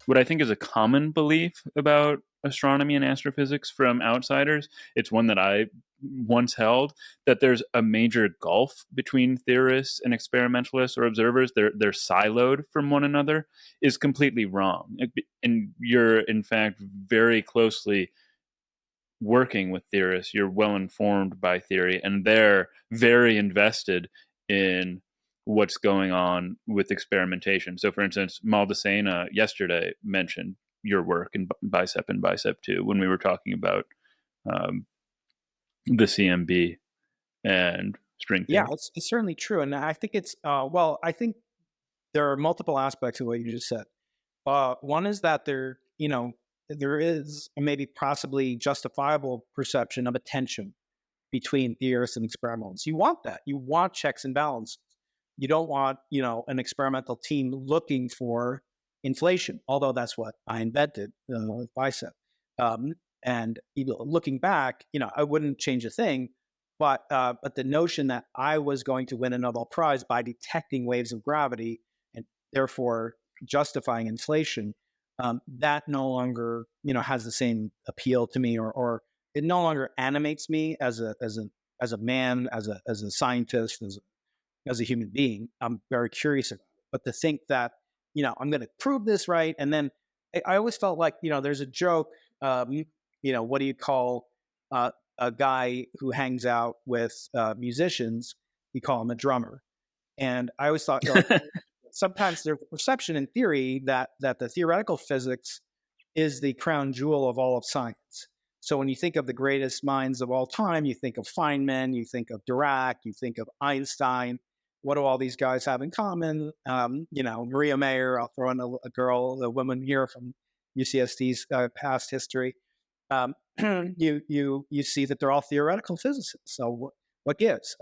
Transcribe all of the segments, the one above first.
what I think is a common belief about astronomy and astrophysics from outsiders. It's one that I once held, that there's a major gulf between theorists and experimentalists or observers. They're siloed from one another, is completely wrong. And you're in fact very closely working with theorists. You're well informed by theory, and they're very invested in what's going on with experimentation. So, for instance, Maldacena yesterday mentioned your work in Bicep and Bicep 2 when we were talking about um, the CMB and string Yeah, theory. it's certainly true. And I think I think there are multiple aspects of what you just said. One is that there is a maybe possibly justifiable perception of a tension between theorists and experimentalists. You want that. You want checks and balances. You don't want, an experimental team looking for inflation, although that's what I invented with Bicep. And looking back, I wouldn't change a thing. But the notion that I was going to win a Nobel Prize by detecting waves of gravity and therefore justifying inflation, that no longer has the same appeal to me, or it no longer animates me as a man, as a scientist, as a human being. I'm very curious about it. But to think that I'm going to prove this right, and then I always felt like there's a joke. What do you call a guy who hangs out with musicians? You call him a drummer. And I always thought like sometimes there's a perception in theory that the theoretical physics is the crown jewel of all of science. So when you think of the greatest minds of all time, you think of Feynman, you think of Dirac, you think of Einstein. What do all these guys have in common? Maria Mayer. I'll throw in a woman here from UCSD's past history. You see that they're all theoretical physicists. So what gives?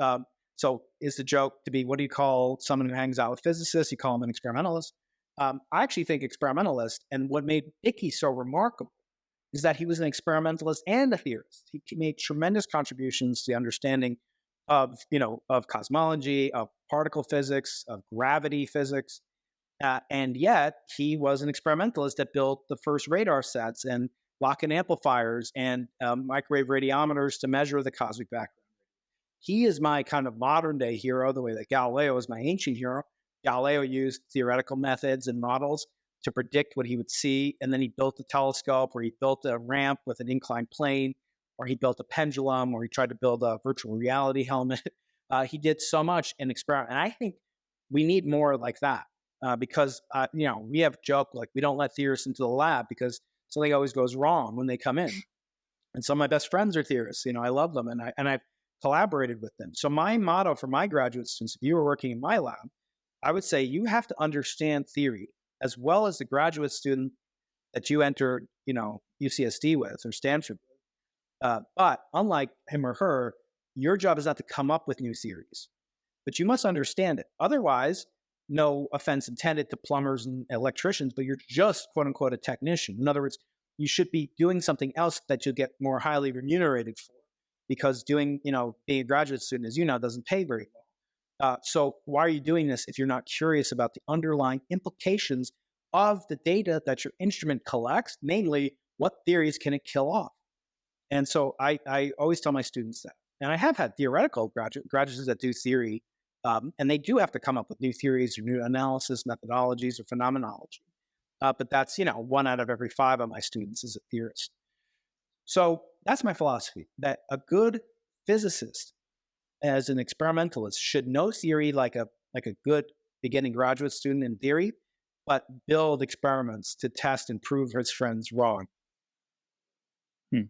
So is the joke to be, what do you call someone who hangs out with physicists? You call them an experimentalist. I actually think experimentalist, and what made Dickey so remarkable is that he was an experimentalist and a theorist. He made tremendous contributions to the understanding of cosmology, of particle physics, of gravity physics, and yet he was an experimentalist that built the first radar sets and Lock-in amplifiers and microwave radiometers to measure the cosmic background. He is my kind of modern day hero, the way that Galileo is my ancient hero. Galileo used theoretical methods and models to predict what he would see. And then he built a telescope, or he built a ramp with an inclined plane, or he built a pendulum, or he tried to build a virtual reality helmet. He did so much in experiment. And I think we need more like that because, we have joked like we don't let theorists into the lab because something always goes wrong when they come in. And some of my best friends are theorists. I love them, and I've collaborated with them. So my motto for my graduate students, if you were working in my lab, I would say you have to understand theory as well as the graduate student that you enter, UCSD with or Stanford with. But unlike him or her, your job is not to come up with new theories, but you must understand it. Otherwise, no offense intended to plumbers and electricians, but you're just quote unquote a technician. In other words, you should be doing something else that you'll get more highly remunerated for, because being a graduate student, as you know, doesn't pay very well. So why are you doing this if you're not curious about the underlying implications of the data that your instrument collects, namely what theories can it kill off? And so I always tell my students that. And I have had theoretical graduates that do theory, and they do have to come up with new theories or new analysis methodologies or phenomenology. But that's, one out of every five of my students is a theorist. So that's my philosophy, that a good physicist as an experimentalist should know theory like a good beginning graduate student in theory, but build experiments to test and prove his friends wrong. Hmm.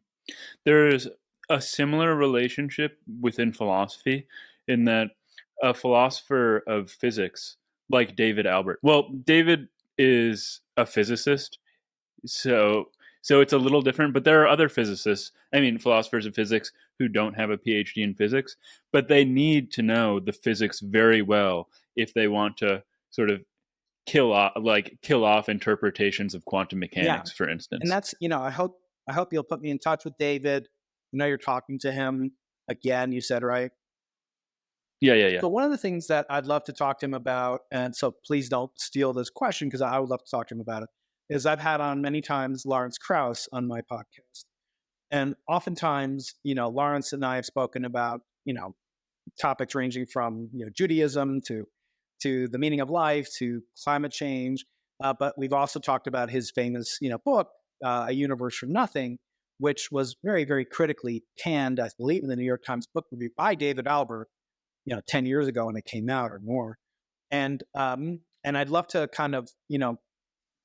There's a similar relationship within philosophy in that a philosopher of physics like David Albert. Well, David is a physicist, so it's a little different, but there are other physicists, I mean philosophers of physics who don't have a PhD in physics, but they need to know the physics very well if they want to sort of kill off interpretations of quantum Yeah. mechanics, for And instance. that's, I hope you'll put me in touch with David. You're talking to him again, you said, right? Yeah, yeah, yeah. So one of the things that I'd love to talk to him about, and so please don't steal this question because I would love to talk to him about it, is I've had on many times Lawrence Krauss on my podcast. And oftentimes, Lawrence and I have spoken about, topics ranging from, Judaism to the meaning of life to climate change. But we've also talked about his famous, book, A Universe from Nothing, which was very, very critically panned, I believe, in the New York Times Book Review by David Albert, 10 years ago when it came out or more. And I'd love to kind of,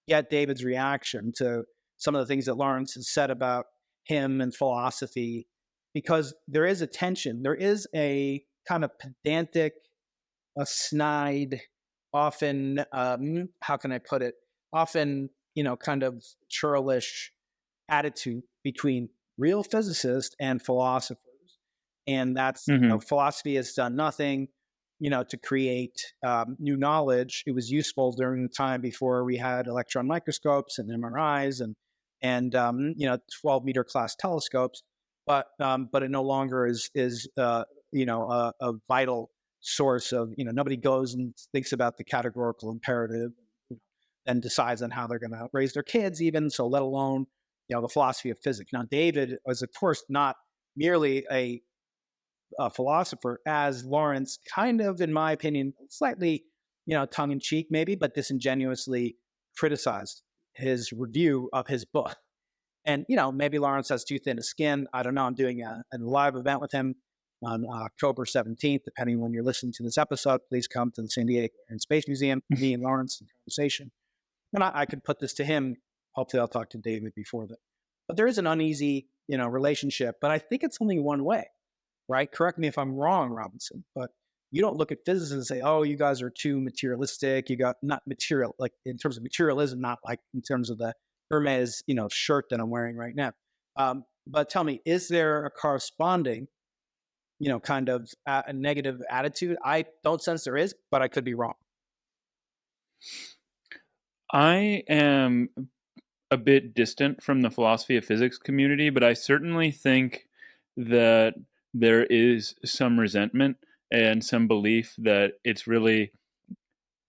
get David's reaction to some of the things that Lawrence has said about him and philosophy, because there is a tension. There is a kind of pedantic, a snide, often, how can I put it? Often, kind of churlish attitude between real physicists and philosophers. And that's, philosophy has done nothing, to create new knowledge. It was useful during the time before we had electron microscopes and MRIs and 12-meter class telescopes, but it no longer is a vital source of, nobody goes and thinks about the categorical imperative and decides on how they're going to raise their kids even, so let alone, the philosophy of physics. Now, David was, of course, not merely a philosopher, as Lawrence kind of, in my opinion, slightly, tongue-in-cheek maybe, but disingenuously criticized his review of his book. And, maybe Lawrence has too thin a skin. I don't know. I'm doing a live event with him on October 17th. Depending on when you're listening to this episode, please come to the San Diego Air and Space Museum, me and Lawrence in conversation. And I could put this to him. Hopefully I'll talk to David before that. But there is an uneasy, relationship, but I think it's only one way, right? Correct me if I'm wrong, Robinson, but you don't look at physicists and say, oh, you guys are too materialistic. You got not material, like in terms of materialism, not like in terms of the Hermes, shirt that I'm wearing right now. But tell me, is there a corresponding, kind of a negative attitude? I don't sense there is, but I could be wrong. I am a bit distant from the philosophy of physics community, but I certainly think that there is some resentment and some belief that it's really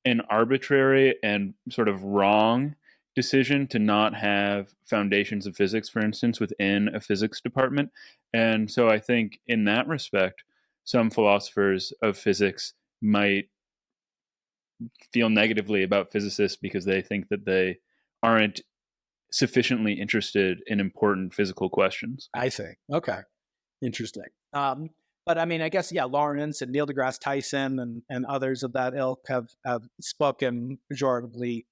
an arbitrary and sort of wrong decision to not have foundations of physics, for instance, within a physics department. And so I think in that respect, some philosophers of physics might feel negatively about physicists because they think that they aren't sufficiently interested in important physical questions. I see. Okay. Interesting. But I mean, I guess, Lawrence and Neil deGrasse Tyson and others of that ilk have spoken pejoratively,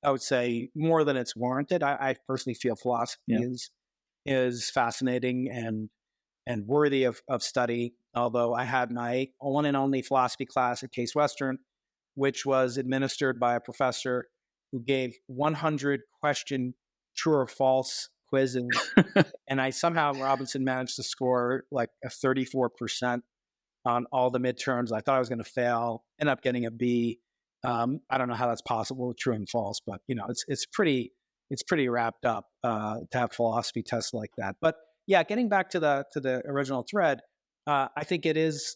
I would say, more than it's warranted. I personally feel philosophy is fascinating and worthy of study. Although I had my one and only philosophy class at Case Western, which was administered by a professor who gave 100 question true or false quizzes. And I somehow, Robinson, managed to score like a 34% on all the midterms. I thought I was going to fail, end up getting a B. I don't know how that's possible, true and false, but it's pretty wrapped up to have philosophy tests like that. But yeah, getting back to the original thread, I think it is,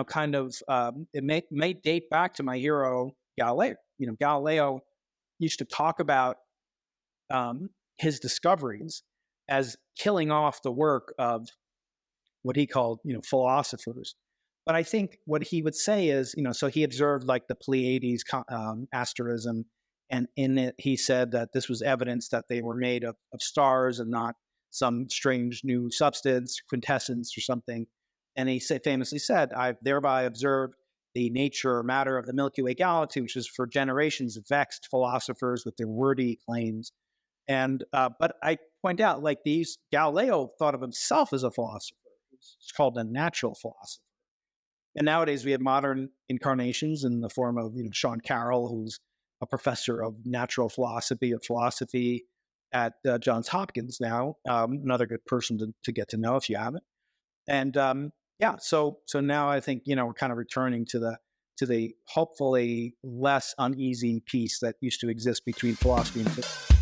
kind of it may date back to my hero Galileo. Galileo used to talk about his discoveries as killing off the work of what he called, philosophers. But I think what he would say is, so he observed like the Pleiades asterism, and in it he said that this was evidence that they were made of stars and not some strange new substance, quintessence or something. And he famously said, I've thereby observed the nature or matter of the Milky Way galaxy, which has for generations vexed philosophers with their wordy claims. And but I point out, like Galileo thought of himself as a philosopher. It's called a natural philosopher. And nowadays we have modern incarnations in the form of Sean Carroll, who's a professor of natural philosophy at Johns Hopkins now. Another good person to get to know if you haven't. And so now I think we're kind of returning to the hopefully less uneasy peace that used to exist between philosophy and physics.